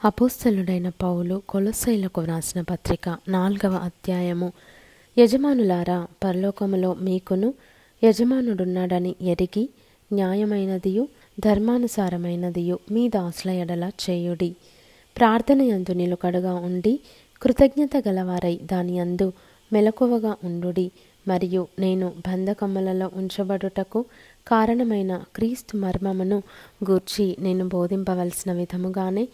అపోస్తలుడైన పౌలు కొలొస్సీలకు వ్రాసిన పత్రిక 4వ అధ్యాయము. యజమానులారా, పరలోకములో మీకును యజమానుడున్నాడని ఎరిగి న్యాయమైనదియు ధర్మానుసారమైనదియు మీ దాసుల ఎడల చేయుడి. ప్రార్థనయందు నిలుకడగా ఉండి కృతజ్ఞత గలవారై దాని యందు మెలకువగా ఉండుడి. మరియు నేను బంధకములలో ఉంచబడుటకు కారణమైన క్రీస్తు మర్మమును గూర్చి నేను బోధింపవలసిన విధముగానే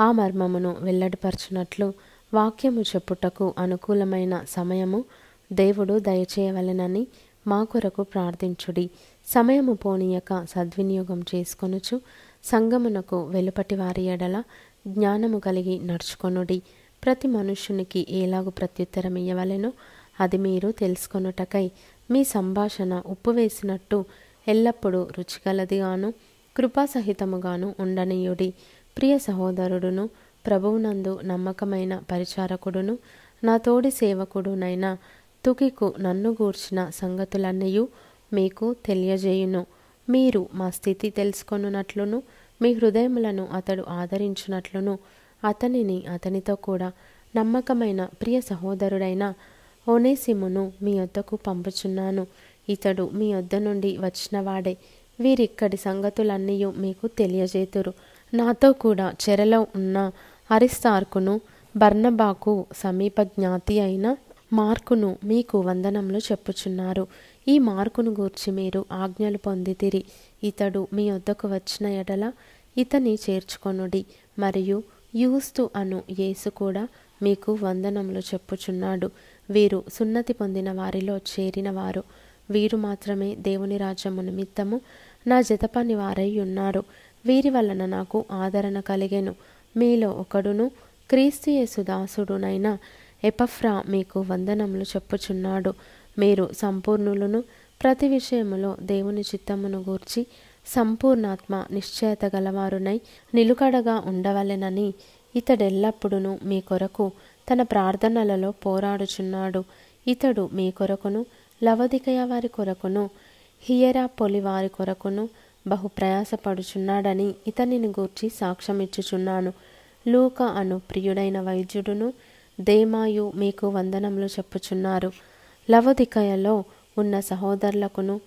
ఆ మర్మమును వెల్లడిపరచునట్లు వాక్యము చెప్పుటకు అనుకూలమైన సమయము దేవుడు దయచేయవలెనని మా కొరకు ప్రార్థించుడి. సమయము పోనీయక సద్వినియోగం చేసుకొనుచు సంగమునకు వెలుపటి వారి ఎడల జ్ఞానము కలిగి నడుచుకొనుడి. ప్రతి మనుష్యునికి ఏలాగు ప్రత్యుత్తరం ఇయ్యవలెనో అది మీరు తెలుసుకొనుటకై మీ సంభాషణ ఉప్పు వేసినట్టు ఎల్లప్పుడూ రుచిగలదిగాను కృపాసహితముగాను ఉండనీయుడి. ప్రియ సహోదరుడును ప్రభువునందు నమ్మకమైన పరిచారకుడును నా తోడి సేవకుడునైన తుకికు నన్ను గూర్చిన సంగతులన్నయూ మీకు తెలియజేయును. మీరు మా స్థితి తెలుసుకొనున్నట్లును మీ హృదయములను అతడు ఆదరించునట్లును అతనిని అతనితో కూడా నమ్మకమైన ప్రియ సహోదరుడైన ఒనేసిమును మీ యొద్దకు పంపుచున్నాను. ఇతడు మీ యొద్ద నుండి వచ్చినవాడే. వీరిక్కడి సంగతులన్నయూ మీకు తెలియజేతురు. నాతో కూడా చెరలో ఉన్న అరిస్తార్కును బర్నబాకు సమీప జ్ఞాతి అయిన మార్కును మీకు వందనములు చెప్పుచున్నారు. ఈ మార్కును గూర్చి మీరు ఆజ్ఞలు పొందితిరి. ఇతడు మీ వద్దకు వచ్చిన ఎడల ఇతని చేర్చుకొనుడి. మరియు యూస్తు అను యేసు కూడా మీకు వందనములు చెప్పుచున్నాడు. వీరు సున్నతి పొందిన వారిలో చేరినవారు. వీరు మాత్రమే దేవుని రాజ్యము నిమిత్తము నా జతపని వారై ఉన్నారు. వీరి వలన నాకు ఆదరణ కలిగెను. మీలో ఒకడును క్రీస్తు యేసు దాసుడునైన ఎపఫ్రా మీకు వందనములు చెప్పుచున్నాడు. మీరు సంపూర్ణులను ప్రతి విషయములో దేవుని చిత్తమును గూర్చి సంపూర్ణాత్మ నిశ్చయత గలవారునై నిలుకడగా ఉండవలెనని ఇతడెల్లప్పుడూ మీ కొరకు తన ప్రార్థనలలో పోరాడుచున్నాడు. ఇతడు మీ కొరకును లవొదికయ వారి కొరకును హియెరాపొలి వారి కొరకును బహు ప్రయాసపడుచున్నాడని ఇతనిని గూర్చి సాక్ష్యమిచ్చుచున్నాను. లూకా అను ప్రియుడైన వైద్యుడును దేమాయు మీకు వందనములు చెప్పుచున్నారు. లవొదికయలో ఉన్న సహోదరులకును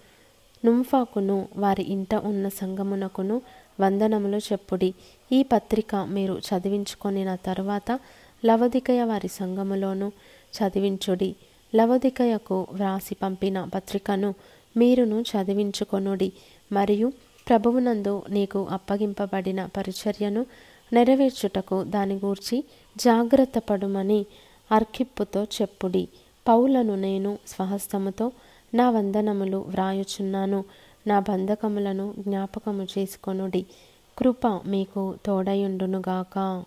నుంఫాకును వారి ఇంట ఉన్న సంగమునకును వందనములు చెప్పుడి. ఈ పత్రిక మీరు చదివించుకొనిన తరువాత లవొదికయ వారి సంగములోను చదివించుడి. లవొదికయకు వ్రాసి పంపిన పత్రికను మీరును చదివించుకొనుడి. మరియు ప్రభువునందు నీకు అప్పగింపబడిన పరిచర్యను నెరవేర్చుటకు దాని గూర్చి జాగ్రత్త పడుమని అర్ఖిప్పుతో చెప్పుడి. పౌలను నేను స్వహస్తముతో నా వందనములు వ్రాయుచున్నాను. నా బంధకములను జ్ఞాపకము చేసుకొనుడి. కృప మీకు తోడయుండునుగాక.